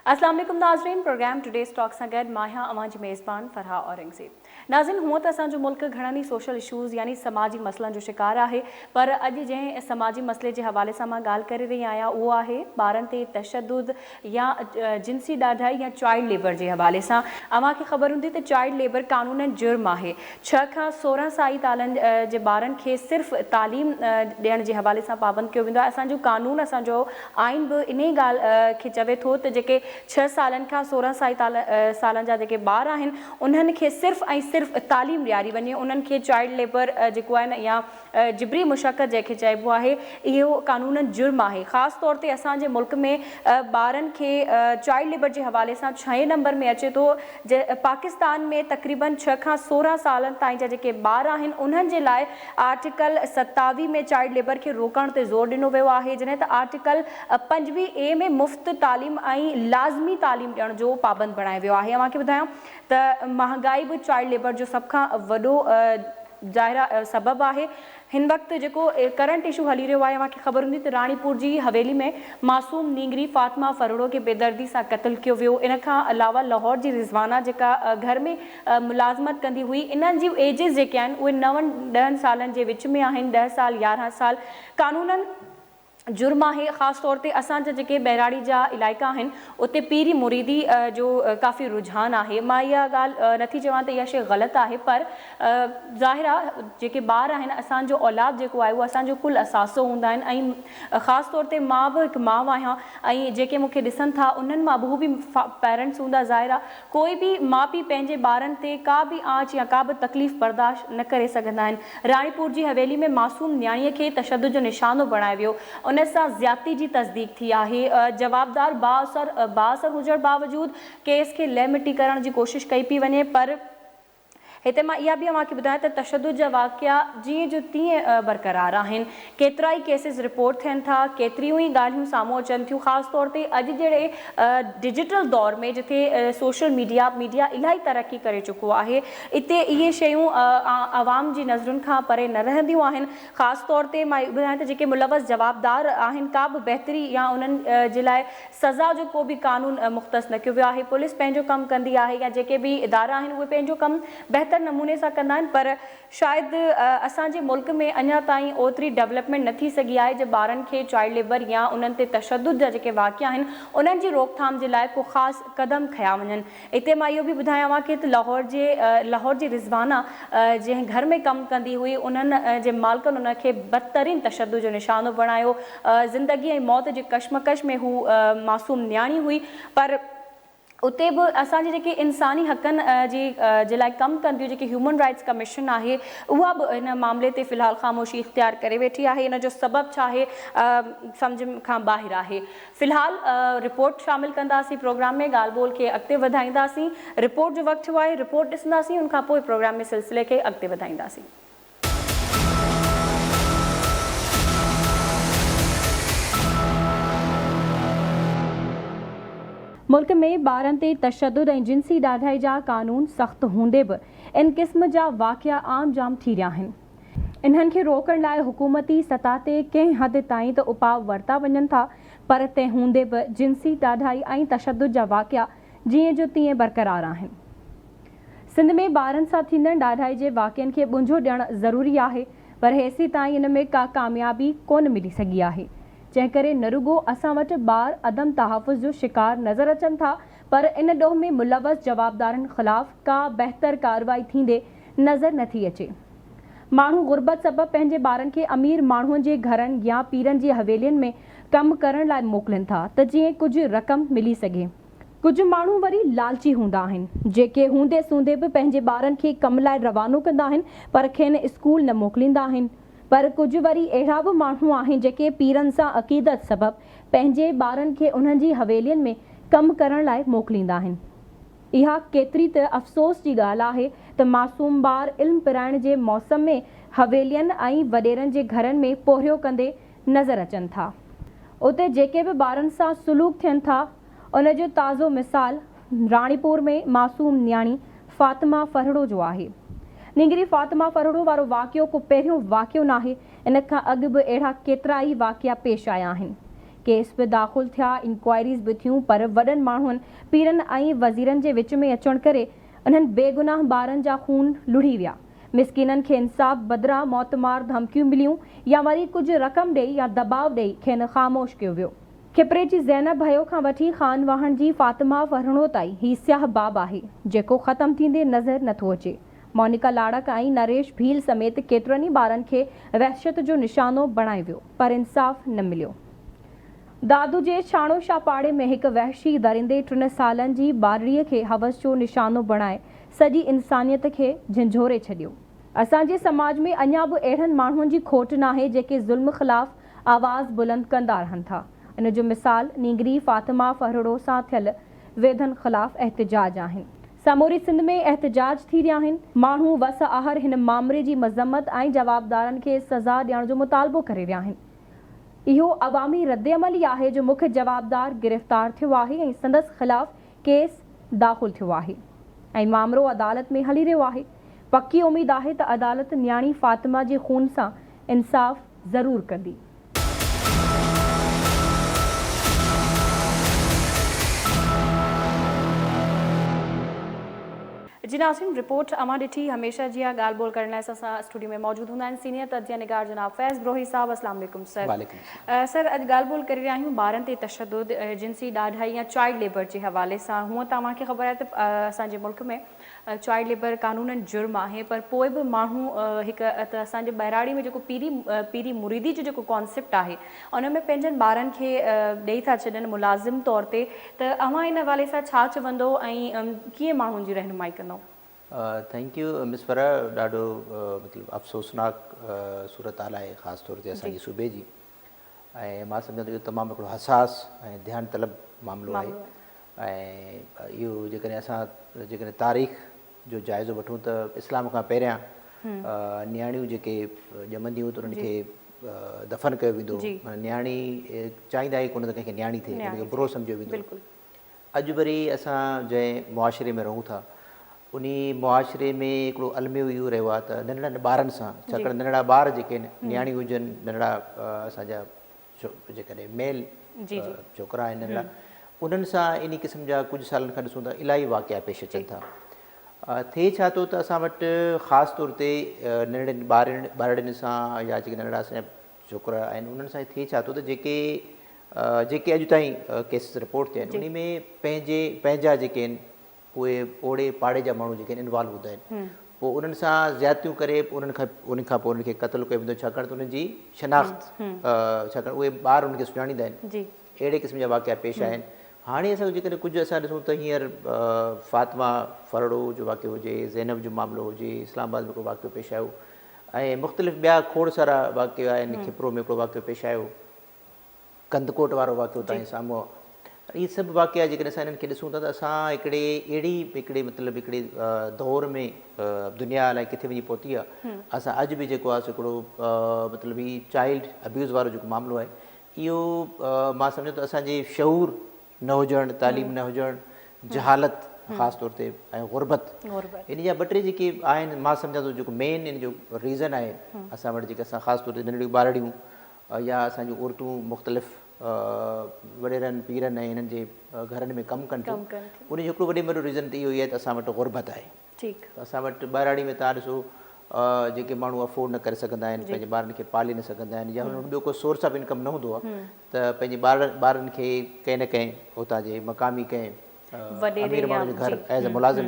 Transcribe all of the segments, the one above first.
अस्सलाम वालेकुम नाज़रीन, प्रोग्राम टुडे स्टॉक सां गॾु मां आहियां अवां जी मेज़बान फरहा औरंगज़ेब। नाज़रीन, हूअं त असांजो मुल्क घणनि ई सोशल इशूज़ यानी समाजी मसइलनि जो शिकार आहे, पर अॼु जंहिं समाजी मसइले जे हवाले सां मां ॻाल्हि करे रही आहियां उहो आहे ॿारनि ते तशद्दुद या जिनसी ॾाढाई या चाइल्ड लेबर जे हवाले सां। अव्हांखे ख़बर हूंदी त चाइल्ड लेबर कानूनन जुर्म आहे। 6 खां 16 सालनि जे ॿारनि खे सिर्फ़ु तालीम ॾियण जे हवाले सां पाबंद कयो वेंदो आहे। असांजो कानून, असांजो आइन बि इन ई ॻाल्हि खे चवे थो त जेके 6 सालनि खां 16 सालनि जा जेके ॿार आहिनि उन्हनि खे सिर्फ़ु ऐं सिर्फ़ु तालीम ॾियारी वञे। उन्हनि खे चाइल्ड लेबर जेको आहे न या जिबरी मुशक़त जंहिंखे चइबो आहे, इहो कानूनन जुर्म आहे। ख़ासि तौर ते असांजे मुल्क में ॿारनि खे चाइल्ड लेबर जे हवाले सां 6 नंबर में अचे थो। पाकिस्तान में तक़रीबन 6 खां 16 सालनि ताईं जा जेके ॿार आहिनि उन्हनि जे लाइ आर्टिकल 27 में चाइल्ड लेबर खे रोकण ते ज़ोर ॾिनो वियो आहे, जॾहिं त आर्टिकल 25A में मुफ़्त तालीम ऐं लाज़मी तालीम ॾियण जो पाबंद बणायो वियो आहे। अव्हांखे ॿुधायां त महांगाई बि चाइल्ड लेबर जो सभ खां वॾो ज़ाहिरा सबबु आहे। हिन वक़्तु जेको करंट इशू हली रहियो आहे, अव्हांखे ख़बर हूंदी त राणीपुर जी हवेली में मासूम नींगरी फ़ातिमा फरोड़ो खे बेदर्दी सां क़त्ल कयो वियो। इन खां अलावा लाहौर जी रिज़वाना जेका घर में मुलाज़मत कंदी हुई, इन्हनि जी एजिस जेके आहिनि उहे 9-10 सालनि जे विच में आहिनि। 10 साल 11 साल कानूनन जुर्म आहे। ख़ासि तौर ते असांजा जेके बहिराड़ी जा इलाइक़ा आहिनि उते पीरी मुरीदी जो काफ़ी रुझान आहे। मां इहा ॻाल्हि नथी चवां त इहा शइ ग़लति आहे, पर ज़ाहिर आहे जेके ॿार आहिनि, असांजो औलाद जेको आहे उहो असांजो कुल असासो हूंदा आहिनि। ऐं ख़ासि तौर ते मां बि हिकु माउ आहियां ऐं जेके मूंखे ॾिसनि था उन्हनि मां हू बि पेरेंट्स हूंदा। ज़ाहिर आहे कोई बि माउ पीउ पंहिंजे ॿारनि ते का बि आंच या का बि तकलीफ़ बर्दाश्त न करे सघंदा आहिनि। राणीपुर जी हवेली में मासूम न्याणीअ खे तशद्दुद जो निशानो बणायो वियो। उन सां ज़्यादती जी तस्दीक थी आहे। जवाबदार बाअसर हुजण बावजूदु केस खे लहमिटी करण जी कोशिशि कई पई वञे। पर हिते मां इहा बि अव्हांखे ॿुधायां त तशद्दुद जा वाक़िया जीअं जो तीअं बरक़रार आहिनि। केतिरा ई केसिस रिपोर्ट थियनि था, केतिरियूं ई ॻाल्हियूं साम्हूं अचनि थियूं। ख़ासि तौर ते अॼु जहिड़े डिजिटल दौर में जिथे सोशल मीडिया इलाही तरक़ी करे चुको आहे, इते इहे शयूं आवाम जी नज़रुनि खां परे न रहंदियूं आहिनि। ख़ासि तौर ते मां ॿुधायां त जेके मुलवस जवाबदार आहिनि, का बि बहितरी या उन्हनि जे लाइ सज़ा जो को बि कानून मुख़्तस न कयो वियो आहे। पुलिस पंहिंजो कमु कंदी आहे या जेके बि इदारा आहिनि उहे पंहिंजो कमु बहितर नमूने सां कंदा आहिनि, पर शायदि असांजे मुल्क में अञा ताईं ओतिरी डेवलपमेंट न थी सघी आहे जो ॿारनि खे चाइल्ड लेबर या उन्हनि ते तशद्दुद जा जेके वाक़िया आहिनि उन्हनि जी रोकथाम जे लाइ को ख़ासि क़दम खयां वञनि। हिते मां इहो बि ॿुधायांव की त लाहौर जी रिज़वाना जंहिं घर में कमु कंदी हुई, उन्हनि जे मालिकनि उनखे बदतरीन तशद्दुद जो निशानो बणायो। ज़िंदगी ऐं मौत जी कशमकश में हू मासूम न्याणी हुई, पर उते बि असांजी जेके इंसानी हक़नि जे लाइ कमु कंदी हुई जेकी ह्यूमन राइट्स कमीशन आहे, उहा बि हिन मामले ते फ़िलहालु ख़ामोशी इख़्तियार करे वेठी आहे। इन जो सबबु छा आहे सम्झ खां ॿाहिरि आहे। फ़िलहालु रिपोर्ट शामिलु कंदासीं प्रोग्राम में, ॻाल्हि ॿोल खे अॻिते वधाईंदासीं। रिपोर्ट जो वक़्तु थियो आहे, रिपोर्ट ॾिसंदासीं, उनखां पोइ प्रोग्राम में सिलसिले खे अॻिते वधाईंदासीं। मुल्क में ॿारनि ते तशद्दुद ऐं जिनसी ॾाढाई जा कानून सख़्तु हूंदे बि इन क़िस्म जा वाक़िया आम जाम थी रहिया आहिनि। इन्हनि खे रोकण लाइ हुकूमती सतह ते कंहिं हद ताईं त उपाउ वरिता वञनि था, पर तंहिं हूंदे बि जिनसी ॾाढाई ऐं तशद्दुद जा वाक़िया जीअं जो तीअं बरक़रार आहिनि। सिंध में ॿारनि सां थींदड़ ॾाढाई जे वाक़ियनि खे ॿुंझो ॾियणु ज़रूरी आहे, पर हेसि ताईं इन में का कामयाबी कोन मिली सघी आहे। जंहिं करे न रुॻो असां वटि ॿार अदम तहफ़ुज़ जो शिकार नज़र अचनि था, पर इन ॾोह में मुलवस जवाबदारनि ख़िलाफ़ का बहितर कार्रवाई थींदे नज़र नथी अचे। माण्हू गुरबत सबबु पंहिंजे ॿारनि खे अमीर माण्हुनि जे घरनि या पीरनि जी हवेलियुनि में कमु करण लाइ मोकिलनि था त जीअं कुझु रक़म मिली सघे। कुझु माण्हू वरी लालची हूंदा आहिनि जेके हूंदे सूंदे बि पंहिंजे ॿारनि खे कम लाइ रवानो कंदा आहिनि, पर खेनि स्कूल न मोकिलींदा आहिनि। पर कुझु वरी अहिड़ा बि माण्हू आहिनि जेके पीरनि सां अक़ीदत सबबु पंहिंजे ॿारनि खे उन्हनि जी हवेलियुनि में कमु करण लाइ मोकिलींदा आहिनि। इहा केतिरी त अफ़सोस जी ॻाल्हि आहे त मासूम ॿार इल्मु पिराइण जे मौसम में हवेलियुनि ऐं वॾेरनि जे घरनि में पोरियो कंदे नज़र अचनि था। उते जेके बि ॿारनि सां सुलूक थियनि था, उन जो ताज़ो मिसाल राणीपुर में मासूम न्याणी फ़ातिमा फरोड़ो जो आहे। नींगरी फ़ातिमा फरोड़ो वारो वाक़ियो को पहिरियों वाक़ियो नाहे। इन खां अॻु बि अहिड़ा केतिरा ई वाक़िया पेश आया आहिनि। केस बि दाख़िल थिया, इंक्वायरीज़ बि थियूं, पर वॾनि माण्हुनि पीरनि ऐं वज़ीरनि जे विच में अचण करे उन्हनि बेगुनाह ॿारनि जा खून लुढ़ी विया। मिसकिननि खे इंसाफ़ बदिरां मौतमार धमकियूं मिलियूं या वरी कुझु रक़म ॾेई या दबाव ॾेई खेनि ख़ामोश कयो वियो। खिपरे जी ज़ैनब भयो खां वठी ख़ान वाहण जी फातिमा फरहणो ताईं ही स्याह बाब आहे जेको ख़तमु थींदे नज़र नथो अचे। मोनिका लाड़क ऐं नरेश भील समेत केतिरनि ई ॿारनि खे वहशत जो निशानो बणाए वियो, पर इंसाफ़ न मिलियो। दादू जे छाणो शापाड़े में हिकु वहशी दरिंदे 3 सालनि जी ॿारड़ीअ खे हवस जो निशानो बणाए सॼी इंसानियत खे झंझोरे छॾियो। असांजे समाज में अञा बि अहिड़नि माण्हुनि जी खोट नाहे जेके ज़ुल्म ख़िलाफ़ आवाज़ बुलंद कंदा रहनि था। इन जो मिसाल नींगरी फातिमा फरहड़ो सां थियल वेदनि ख़िलाफ़ एहतिजाज आहिनि। समूरी सिंध में एहतिजाज थी रहिया आहिनि। माण्हू वस आहर हिन मामले जी मज़म्मत ऐं जवाबदारनि खे सज़ा ॾियण जो मुतालबो करे रहिया आहिनि। इहो अवामी रद्दअमल ई आहे जो मुख्य जवाबदार गिरफ़्तार थियो आहे ऐं संदसि ख़िलाफ़ केस दाख़िल थियो आहे ऐं मामिलो अदालत में हली रहियो आहे। पक्की उमेद आहे त अदालत न्याणी फातिमा जे खून सां इंसाफ़ ज़रूरु कंदी। जी नाज़रीन, रिपोर्ट अमा ॾिठी हमेशा जी ॻाल्हि ॿोल करण लाइ असां स्टूडियो में मौजूद हूंदा आहिनि सीनियर तजिया निगार जनाब फैज़ ब्रोही साहब। अस्सलाम वालेकुम सर। सर अॼु ॻाल्हि ॿोल करे रहिया आहियूं ॿारनि ते तशद्दुद, जिनसी ॾाढाई या चाइल्ड लेबर जे हवाले सां। हूअं तव्हांखे ख़बर आहे त असांजे मुल्क में चाइल्ड लेबर कानूनन जुर्म आहे, पर पोइ बि माण्हू हिकु त असांजे बहिराड़ी में जेको पीरी मुरीदी जो जेको कॉन्सेप्ट आहे उन में पंहिंजनि ॿारनि खे ॾेई था छॾनि मुलाज़िम तौर ते। त अव्हां इन हवाले सां छा चवंदो ऐं कीअं माण्हुनि जी रहनुमाई कंदो? थैंक यू मिस फरा। ॾाढो मतिलबु अफ़सोसनाक सूरत हाल आहे ख़ासि तौर ते असांजे सूबे जी, ऐं मां सम्झां थो इहो तमामु हिकिड़ो हसास ऐं ध्यानु तलब मामिलो आहे। ऐं इहो जेकॾहिं तारीख़ जो जाइज़ो वठूं त इस्लाम खां पहिरियां नियाणियूं जेके ॼमंदियूं त उन्हनि खे दफ़न कयो वेंदो। नियाणी चाहींदा ई कोन त कंहिंखे नियाणी थिए, उनखे बुरो सम्झियो वेंदो। अॼु वरी असां जंहिं मुआशिरे में रहूं था उन मुआशिरे में हिकिड़ो अलमियो इहो रहियो आहे त नंढड़नि ॿारनि सां, छाकाणि नंढड़ा ॿार जेके आहिनि, नियाणी हुजनि, नंढड़ा असांजा जेकॾहिं मेल छोकिरा आहिनि नंढड़ा, उन्हनि सां इन क़िस्म जा कुझु सालनि खां ॾिसूं था इलाही वाक़िया पेश अचनि था। थिए छा थो त असां वटि ख़ासि तौर ते नंढड़नि ॿारड़ियुनि सां या जेके नंढड़ा असांजा छोकिरा आहिनि उन्हनि सां थिए छा थो त जेके अॼु ताईं केसिस रिपोर्ट थिया आहिनि उन में पंहिंजा जेके आहिनि उहे ओड़े पाड़े जा माण्हू जेके आहिनि इन्वॉल्व हूंदा आहिनि। पोइ उन्हनि सां ज़्यादतियूं करे उन खां पोइ उनखे क़तलु कयो वेंदो, छाकाणि त उन्हनि जी शनाख़्त, छाकाणि उहे ॿार उनखे सुञाणींदा आहिनि। अहिड़े क़िस्म जा वाक़िया पेश आहिनि। हाणे असां जेकॾहिं कुझु असां ॾिसूं त हींअर फातिमा फरहड़ो जो वाक़ियो हुजे, ज़ैनब जो मामिलो हुजे, इस्लामाबाद में हिकिड़ो वाक़ियो पेश आयो, ऐं मुख़्तलिफ़ ॿिया खोड़ सारा वाक़िया आहिनि। खिपरो में हिकिड़ो वाक़ियो पेश आयो, कंदकोट वारो वाक़ियो तव्हांजे साम्हूं आहे। इहे सभु वाक़िया जेकॾहिं असां इन्हनि खे ॾिसूं था त असां हिकिड़े दौर में दुनिया अलाए किथे वञी पहुती आहे। असां अॼु बि जेको आहे हिकिड़ो मतिलबु ही चाइल्ड अब्यूज़ वारो जेको मामिलो आहे इहो मां सम्झां थो असांजे शऊर न हुजणु, तालीम न हुजणु, जहालत ख़ासि तौर ते ऐं गुरबत, इन जा 2-3 जेके आहिनि। मां सम्झां थो जेको मेन इन जो रीज़न आहे असां वटि जेके असां ख़ासि तौर ते नंढड़ियूं ॿारड़ियूं या असांजूं औरतूं मुख़्तलिफ़ वॾेरनि पीरनि ऐं हिननि जे घरनि में कमु कनि थियूं, उन जो हिकिड़ो वॾे रीज़न त इहो ई आहे त असां वटि गुरबत आहे। असां वटि ॿारड़ी में तव्हां ॾिसो जेके माण्हू अफोर्ड न करे सघंदा आहिनि, पंहिंजे ॿारनि खे पाले न सघंदा आहिनि, या हुननि ॿियो को सोर्स ऑफ इनकम न हूंदो आहे त पंहिंजे ॿारनि खे कंहिं न कंहिं हुतां जे मक़ामी कंहिं अमीर माण्हू जे घर एज़ अ मुलाज़िम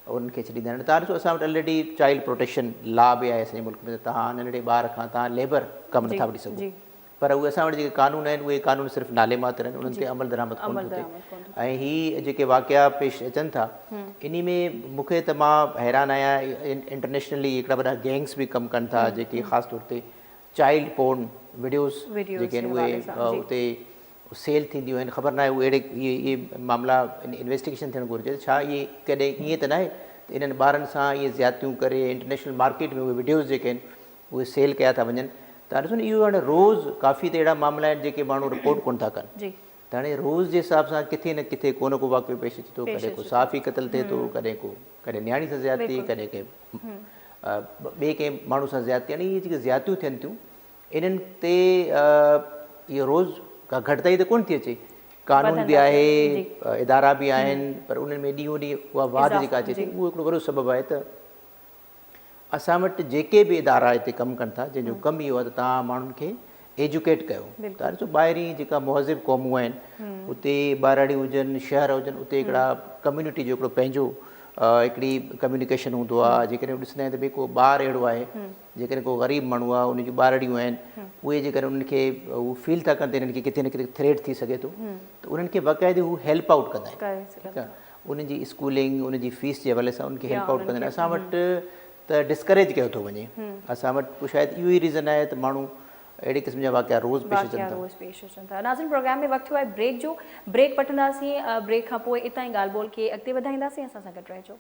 उन्हनि खे छॾींदा आहिनि। तव्हां ॾिसो असां वटि ऑलरेडी चाइल्ड प्रोटेक्शन लॉ बि आहे असांजे मुल्क में, त तव्हां नंढड़े ॿार खां तव्हां लेबर कमु नथा वठी सघो, पर उहे असां वटि जेके कानून आहिनि उहे कानून सिर्फ़ु नाले मात्र आहिनि, उन्हनि ते अमल दरामद कोन थो थिए। ऐं हीअ जेके वाक़िया पेश अचनि था इन में मूंखे त मां हैरान आहियां, इंटरनेशनली हिकिड़ा वॾा गैंग्स बि कमु कनि था जेके ख़ासि तौर ते चाइल्ड पोर्न वीडियोज़ जेके आहिनि उहे उते सेल थींदियूं आहिनि। ख़बर न आहे उहे इहे मामला इन्वेस्टिगेशन थियणु घुरिजे, छा इहे कॾहिं ईअं त न आहे त इन्हनि ॿारनि सां इहे ज़्यादतियूं करे इंटरनेशनल मार्केट में उहे वीडियोज़ जेके आहिनि उहे सेल कया था वञनि। त ॾिसो न इहो हाणे रोज़ु काफ़ी त अहिड़ा मामला आहिनि जेके माण्हू रिपोर्ट कोन था कनि। त हाणे रोज़ जे हिसाब सां किथे न किथे को न को वाक़ियो पेश अचे थो, कॾहिं को साफ़ी क़तल थिए थो, कॾहिं नियाणी सां ज़्यादती, कॾहिं कंहिं ॿिए कंहिं माण्हू सां ज़्यादती। यानी इहे जेके ज़्यादतियूं थियनि थियूं इन्हनि ते इहो रोज़ु का घटिताई त कोन थी अचे, कानून बि आहे, इदारा बि आहिनि, पर उन्हनि में ॾींहों ॾींहुं उहा वाध जेका अचे थी उहो हिकिड़ो वॾो सबबु आहे त असां वटि जेके बि इदारा हिते कमु कनि था, जंहिंजो कमु इहो आहे त तव्हां माण्हुनि खे एजुकेट कयो। तव्हां ॾिसो ॿाहिरीं जेका मुहज़िब क़ौमूं आहिनि, उते ॿारड़ी हुजनि, शहर हुजनि, उते हिकिड़ा कम्यूनिटी जो हिकिड़ो पंहिंजो हिकिड़ी कम्युनिकेशन हूंदो आहे। जेकॾहिं ॾिसंदा आहियूं त भई को ॿारु अहिड़ो आहे, जेकॾहिं को ग़रीब माण्हू आहे, उन जूं ॿारड़ियूं आहिनि, उहे जेकॾहिं उन्हनि खे उहो फील था कनि त हिननि खे किथे न किथे थ्रेट थी सघे थो, त उन्हनि खे बाक़ाइदे हू हेल्प आउट कंदा आहिनि। ठीकु आहे, उन्हनि जी स्कूलिंग, उन जी फीस जे हवाले सां उनखे हेल्प आउट कंदा आहिनि। असां वटि त डिस्करेज कयो थो वञे। असां वटि पोइ शायदि इहो ई रीज़न आहे त माण्हू अहिड़े क़िस्म जा वाक़िया रोज़ पेश अचनि था। नाज़रीन, प्रोग्राम में वक़्तु आहे ब्रेक जो, ब्रेक वठंदासीं। ब्रेक खां पोइ इतां ई ॻाल्हि ॿोल खे अॻिते वधाईंदासीं। असां सां गॾु रहिजो।